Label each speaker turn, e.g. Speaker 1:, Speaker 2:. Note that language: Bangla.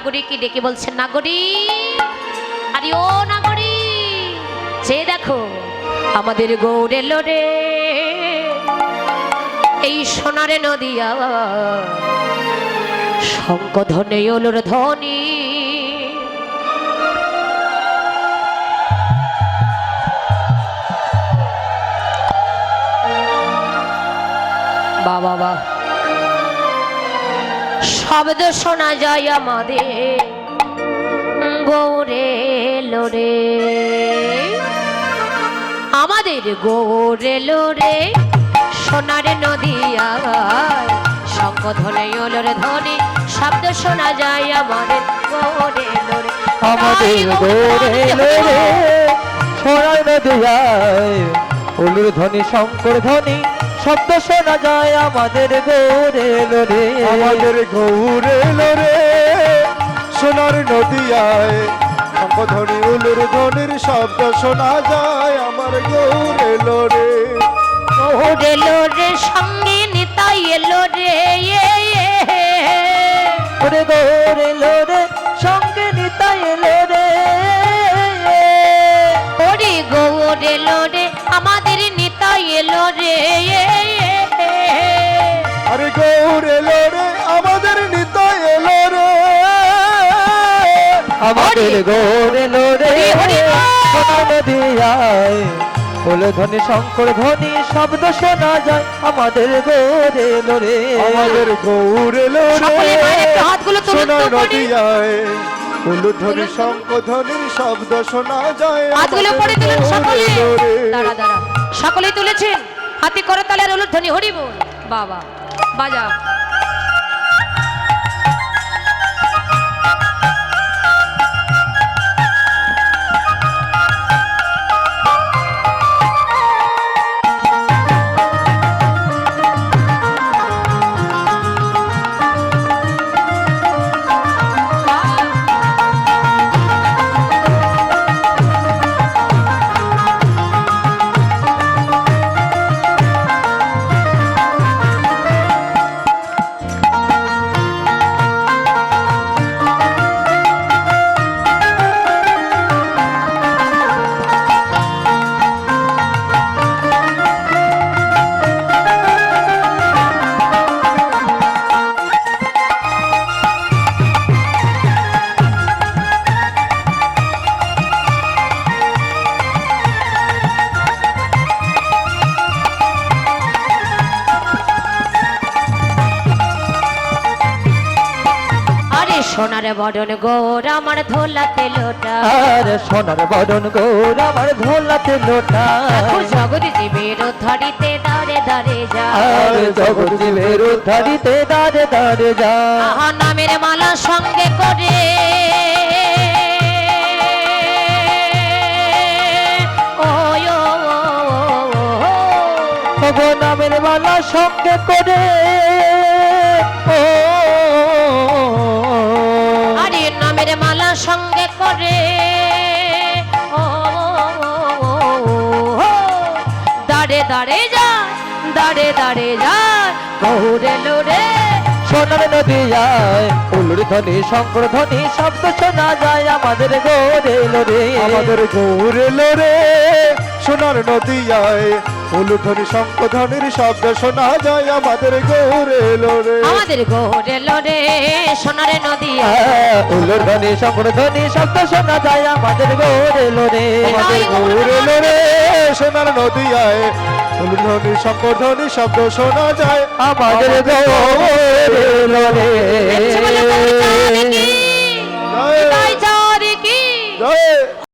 Speaker 1: নাগরিককে ডেকে বলছেন, নাগরিক, আরে ও নাগরিক, যে দেখো আমাদের গৌর এলো রে, এই সোনারে নদিয়া শঙ্খ ধ্বনি ওলোর ধ্বনি। বাবা বা শব্দ শোনা যায় আমাদের গৌরে লোরে, আমাদের গৌরে লোরে সোনারে নদিয়া শঙ্খ ধ্বনি ওলোর ধ্বনি, শব্দ শোনা যায় আমাদের গৌরে লোরে,
Speaker 2: আমাদের গৌরে লোরে সোনার নদিয়ায় ওলুর ধ্বনি শঙ্কর ধ্বনি, শব্দ শোনা যায় আমাদের গৌরে লোরে।
Speaker 3: আমাদের গৌরে লোরে সোনার নদিয়ায় শঙ্খধ্বনি উলুর ধ্বনির শব্দ শোনা যায় আমার গৌরে লোরে।
Speaker 1: গৌরে লোরে সঙ্গে নিতাই এলো রে,
Speaker 2: ওরে গৌরে লোরে সঙ্গে নিতাই এলো রে,
Speaker 1: ওরে গৌরে লোরে আমাদের নিতাই এলো রে,
Speaker 3: আরে গৌরে লোরে আমাদের নিতাই এলো রে।
Speaker 2: আমাদের গৌরে লোরে সোনার নদিয়ায় ওলুর ধ্বনি শঙ্কর ধ্বনি, শব্দ শোনা যায় আমাদের গৌরে লোরে।
Speaker 3: আমাদের গৌরে লোরে
Speaker 1: সকলে মায়ের একটু হাতগুলো তুলুন তো
Speaker 3: সোনার
Speaker 1: পরে।
Speaker 3: নদিয়ায় উলুর ধ্বনি শঙ্খধ্বনির শব্দ শোনা যায়
Speaker 1: হাতগুলো
Speaker 3: আমাদের
Speaker 1: পরে তুলুন সকলে,
Speaker 3: গৌরে লোরে।
Speaker 1: দাঁড়া দাঁড়া, সকলে তুলেছেন, হাতে করে তালে আর উলুধ্বনি হরি বল, বাবা বাজা। সোনার বদন গোর আমার ধোলাতে লোটা,
Speaker 2: আর সোনার বদন গৌর আমার ধোলাতে লোটা,
Speaker 1: জগৎ জীবের ধরিতে দাঁড়ে দাঁড়ে যা,
Speaker 2: আর জগৎ জীবের উদ্ধারিতে দাঁড়ে দাঁড়ে যা,
Speaker 1: আহা নামের মালা সঙ্গে করে ওই ও
Speaker 2: তবু নামের মালা সঙ্গে করে ও
Speaker 1: আরে নামের মালা সঙ্গে করে ও দাঁড়ে দাঁড়ে যা, দাঁড়ে দাঁড়ে যা গৌরে লোরে।
Speaker 2: সোনার নদিয়ায় উলুর ধ্বনি শঙ্কর ধ্বনি, শব্দ শোনা যায় আমাদের গৌরে লোরে।
Speaker 3: আমাদের গৌরে লোরে সোনার নদিয়ায় উলুর ধ্বনি শঙ্খধ্বনির শব্দ শোনা যায় আমাদের গৌরে লোরে।
Speaker 1: আমাদের গৌরে লোরে সোনারে নদী,
Speaker 2: উলুর ধ্বনি শঙ্কর ধ্বনি, শব্দ শোনা যায় আমাদের গৌরে লোরে।
Speaker 3: আমাদের গৌরে লোরে সোনার নদিয়ায় উলুর ধ্বনি শঙ্খধ্বনি শব্দ শোনা যায়
Speaker 2: আমাদের গৌরে লোরে।